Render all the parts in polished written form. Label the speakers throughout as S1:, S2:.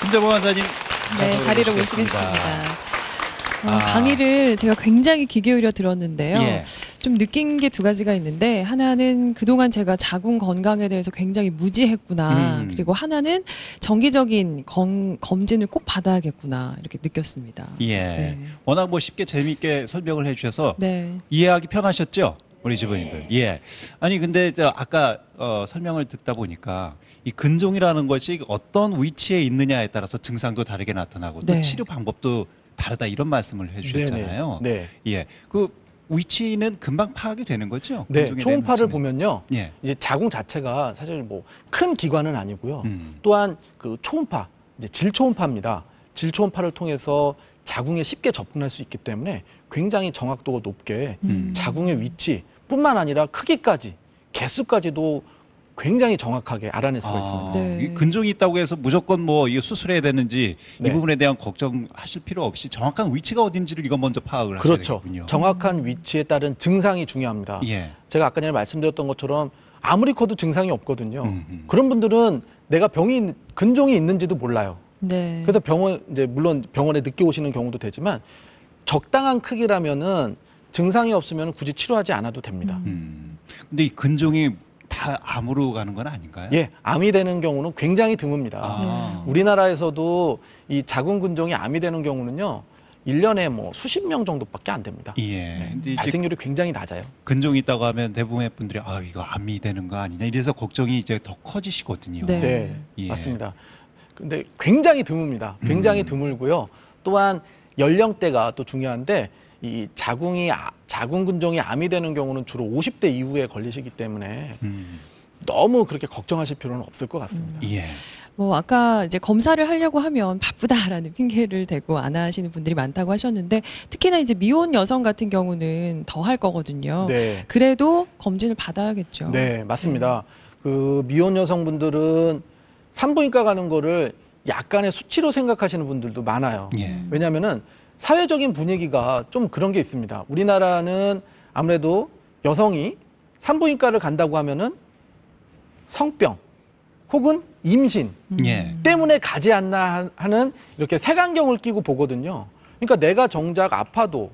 S1: 김정호 원장님,
S2: 네, 자리로 모시겠습니다. 강의를 제가 굉장히 귀 기울여 들었는데요.
S1: 예.
S2: 좀 느낀 게 두 가지가 있는데, 하나는 그동안 제가 자궁 건강에 대해서 굉장히 무지했구나. 그리고 하나는 정기적인 검진을 꼭 받아야겠구나. 이렇게 느꼈습니다.
S1: 예.
S2: 네.
S1: 워낙 뭐 쉽게 재미있게 설명을 해주셔서
S2: 네.
S1: 이해하기 편하셨죠? 우리 주부님들. 예. 아니, 근데 아까 설명을 듣다 보니까 이 근종이라는 것이 어떤 위치에 있느냐에 따라서 증상도 다르게 나타나고 또
S2: 네.
S1: 치료 방법도 다르다 이런 말씀을 해주셨잖아요.
S3: 네.
S1: 예. 그 위치는 금방 파악이 되는 거죠?
S3: 네.
S1: 근종에 대한
S3: 초음파를
S1: 위치는.
S3: 보면요.
S1: 예.
S3: 이제 자궁 자체가 사실 뭐 큰 기관은 아니고요.
S1: 음.
S3: 또한 그 초음파, 이제 질초음파입니다. 질초음파를 통해서 자궁에 쉽게 접근할 수 있기 때문에 굉장히 정확도가 높게 자궁의 위치뿐만 아니라 크기까지, 개수까지도 굉장히 정확하게 알아낼 수가 있습니다.
S2: 네.
S1: 이 근종이 있다고 해서 무조건 뭐 이거 수술해야 되는지
S3: 네.
S1: 이 부분에 대한 걱정하실 필요 없이 정확한 위치가 어딘지를 이거 먼저 파악을 하셔야
S3: 그렇죠.
S1: 되겠군요.
S3: 정확한 위치에 따른 증상이 중요합니다.
S1: 예.
S3: 제가 아까 전에 말씀드렸던 것처럼 아무리 커도 증상이 없거든요.
S1: 음흠.
S3: 그런 분들은 내가 근종이 있는지도 몰라요.
S2: 네.
S3: 그래서 이제 물론 병원에 늦게 오시는 경우도 되지만 적당한 크기라면은 증상이 없으면 굳이 치료하지 않아도 됩니다.
S1: 근데 이 근종이 다 암으로 가는 건 아닌가요?
S3: 예, 암이 되는 경우는 굉장히 드뭅니다.
S1: 아.
S3: 우리나라에서도 이 자궁 근종이 암이 되는 경우는요, 1년에 뭐 수십 명 정도밖에 안 됩니다.
S1: 예. 근데 이제
S3: 발생률이 굉장히 낮아요.
S1: 근종이 있다고 하면 대부분의 분들이 이거 암이 되는 거 아니냐 이래서 걱정이 이제 더 커지시거든요.
S2: 네.
S3: 네,
S1: 예.
S3: 맞습니다. 근데 굉장히 드뭅니다. 굉장히 드물고요. 또한 연령대가 또 중요한데 이 자궁 근종이 암이 되는 경우는 주로 50대 이후에 걸리시기 때문에 너무 그렇게 걱정하실 필요는 없을 것 같습니다.
S1: 예.
S2: 뭐 아까 이제 검사를 하려고 하면 바쁘다라는 핑계를 대고 안 하시는 분들이 많다고 하셨는데, 특히나 이제 미혼 여성 같은 경우는 더 할 거거든요.
S3: 네.
S2: 그래도 검진을 받아야겠죠.
S3: 네, 맞습니다. 그 미혼 여성분들은 산부인과 가는 거를 약간의 수치로 생각하시는 분들도 많아요.
S1: 예.
S3: 왜냐하면은 사회적인 분위기가 좀 그런 게 있습니다. 우리나라는 아무래도 여성이 산부인과를 간다고 하면은 성병 혹은 임신
S1: 예.
S3: 때문에 가지 않나 하는 이렇게 색안경을 끼고 보거든요. 그러니까 내가 정작 아파도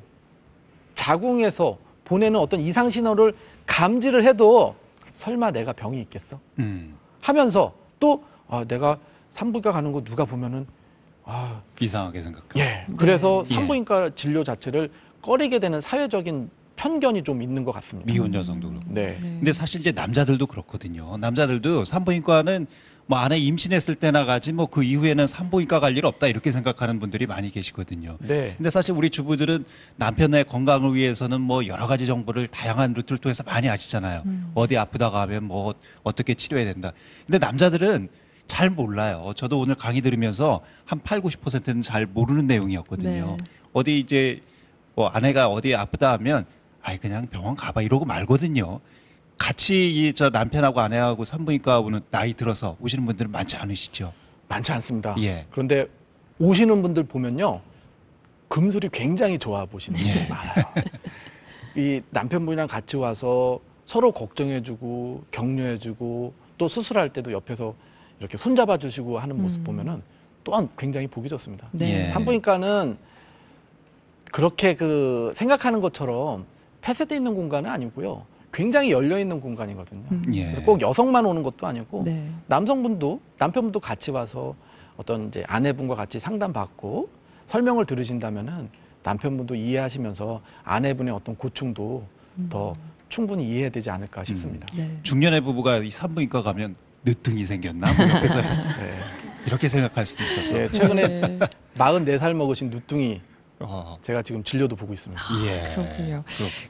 S3: 자궁에서 보내는 어떤 이상 신호를 감지를 해도 설마 내가 병이 있겠어? 하면서 또 내가 산부인과 가는 거 누가 보면은
S1: 이상하게 생각해요.
S3: 예. 그래서
S1: 예.
S3: 산부인과 진료 자체를 꺼리게 되는 사회적인 편견이 좀 있는 것 같습니다.
S1: 미혼 여성도 그렇고.
S3: 네.
S1: 근데 사실 이제 남자들도 그렇거든요. 남자들도 산부인과는 뭐 아내 임신했을 때나 가지 뭐 그 이후에는 산부인과 갈 일 없다 이렇게 생각하는 분들이 많이 계시거든요.
S3: 네.
S1: 근데 사실 우리 주부들은 남편의 건강을 위해서는 뭐 여러 가지 정보를 다양한 루트를 통해서 많이 아시잖아요. 어디 아프다가 하면 뭐 어떻게 치료해야 된다. 근데 남자들은 잘 몰라요. 저도 오늘 강의 들으면서 한 80~90%는 잘 모르는 내용이었거든요.
S2: 네.
S1: 어디 이제 뭐 아내가 어디 아프다 하면 그냥 병원 가봐 이러고 말거든요. 같이 저 남편하고 아내하고 산부인과 오는 나이 들어서 오시는 분들은 많지 않으시죠?
S3: 많지 않습니다.
S1: 예.
S3: 그런데 오시는 분들 보면요, 금술이 굉장히 좋아 보시는 분들이 많아요. 이 남편분이랑 같이 와서 서로 걱정해주고 격려해주고 또 수술할 때도 옆에서 이렇게 손잡아주시고 하는 모습 보면은 또한 굉장히 보기 좋습니다.
S2: 네.
S1: 예.
S3: 산부인과는 그렇게 생각하는 것처럼 폐쇄되어 있는 공간은 아니고요. 굉장히 열려 있는 공간이거든요.
S1: 예.
S3: 그래서 꼭 여성만 오는 것도 아니고
S2: 네.
S3: 남편분도 같이 와서 어떤 이제 아내분과 같이 상담받고 설명을 들으신다면은 남편분도 이해하시면서 아내분의 어떤 고충도 더 충분히 이해해야 되지 않을까 싶습니다.
S2: 네.
S1: 중년의 부부가 이 산부인과 가면 늦둥이 생겼나? 뭐 옆에서
S3: 네.
S1: 이렇게 생각할 수도 있어서.
S3: 네, 최근에
S2: 네.
S3: 44살 먹으신 누뚱이
S1: 어,
S3: 제가 지금 진료도 보고 있습니다.
S1: 예.
S2: 그렇군요.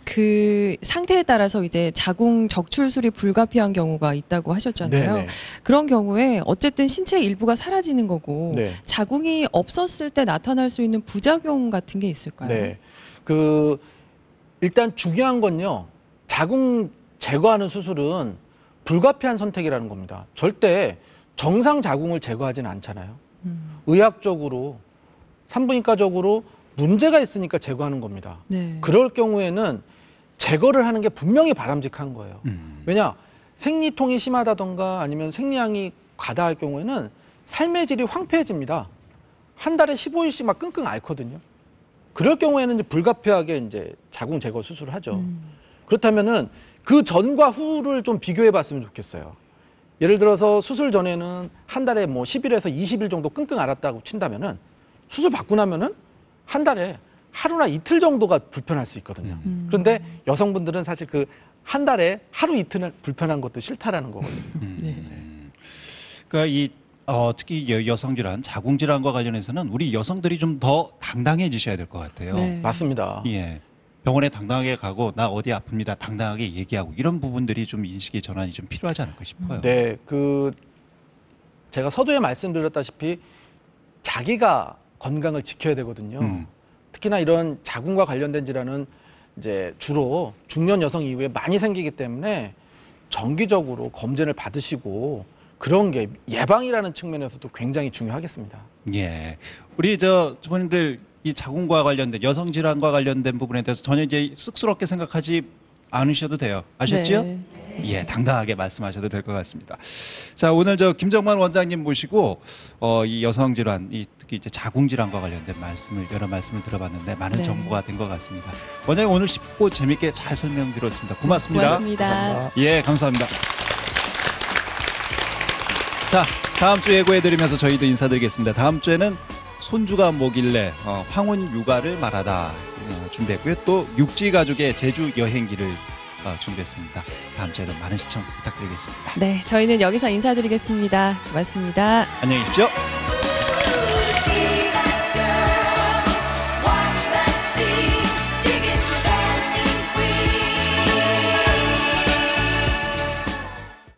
S2: 그 상태에 따라서 이제 자궁 적출술이 불가피한 경우가 있다고 하셨잖아요.
S3: 네네.
S2: 그런 경우에 어쨌든 신체 일부가 사라지는 거고
S3: 네.
S2: 자궁이 없었을 때 나타날 수 있는 부작용 같은 게 있을까요?
S3: 네. 일단 중요한 건요. 자궁 제거하는 수술은 불가피한 선택이라는 겁니다. 절대 정상 자궁을 제거하지는 않잖아요. 의학적으로, 산부인과적으로 문제가 있으니까 제거하는 겁니다.
S2: 네.
S3: 그럴 경우에는 제거를 하는 게 분명히 바람직한 거예요. 왜냐? 생리통이 심하다던가 아니면 생리량이 과다할 경우에는 삶의 질이 황폐해집니다. 한 달에 15일씩 막 끙끙 앓거든요. 그럴 경우에는 이제 불가피하게 이제 자궁 제거 수술을 하죠. 그렇다면은 그 전과 후를 좀 비교해 봤으면 좋겠어요. 예를 들어서 수술 전에는 한 달에 뭐 10일에서 20일 정도 끙끙 앓았다고 친다면은 수술 받고 나면은 한 달에 하루나 이틀 정도가 불편할 수 있거든요. 그런데 여성분들은 사실 그 한 달에 하루 이틀은 불편한 것도 싫다라는 거거든요.
S1: 그러니까 이 특히 여성 질환, 자궁 질환과 관련해서는 우리 여성들이 좀 더 당당해지셔야 될 것 같아요.
S2: 네.
S3: 맞습니다.
S1: 예. 병원에 당당하게 가고 나 어디 아픕니다. 당당하게 얘기하고 이런 부분들이 좀 인식의 전환이 좀 필요하지 않을까 싶어요.
S3: 네, 제가 서두에 말씀드렸다시피 자기가 건강을 지켜야 되거든요. 특히나 이런 자궁과 관련된 질환은 이제 주로 중년 여성 이후에 많이 생기기 때문에 정기적으로 검진을 받으시고 그런 게 예방이라는 측면에서도 굉장히 중요하겠습니다.
S1: 예. 우리 주부님들 이 자궁과 관련된 여성 질환과 관련된 부분에 대해서 전혀 이제 쑥스럽게 생각하지 않으셔도 돼요. 아셨죠?
S2: 네.
S1: 예, 당당하게 말씀하셔도 될 것 같습니다. 자, 오늘 김정만 원장님 모시고 이 여성 질환, 특히 이제 자궁 질환과 관련된 여러 말씀을 들어봤는데 많은
S2: 네.
S1: 정보가 된 것 같습니다. 원장님 오늘 쉽고 재밌게 잘 설명드렸습니다. 고맙습니다.
S2: 고맙습니다.
S1: 예, 감사합니다. 자, 다음 주 예고해드리면서 저희도 인사드리겠습니다. 다음 주에는 손주가 뭐길래 황혼 육아를 말하다 준비했고요. 또 육지 가족의 제주 여행기를 준비했습니다. 다음 주에도 많은 시청 부탁드리겠습니다.
S2: 네, 저희는 여기서 인사드리겠습니다. 고맙습니다.
S1: 안녕히 계십시오.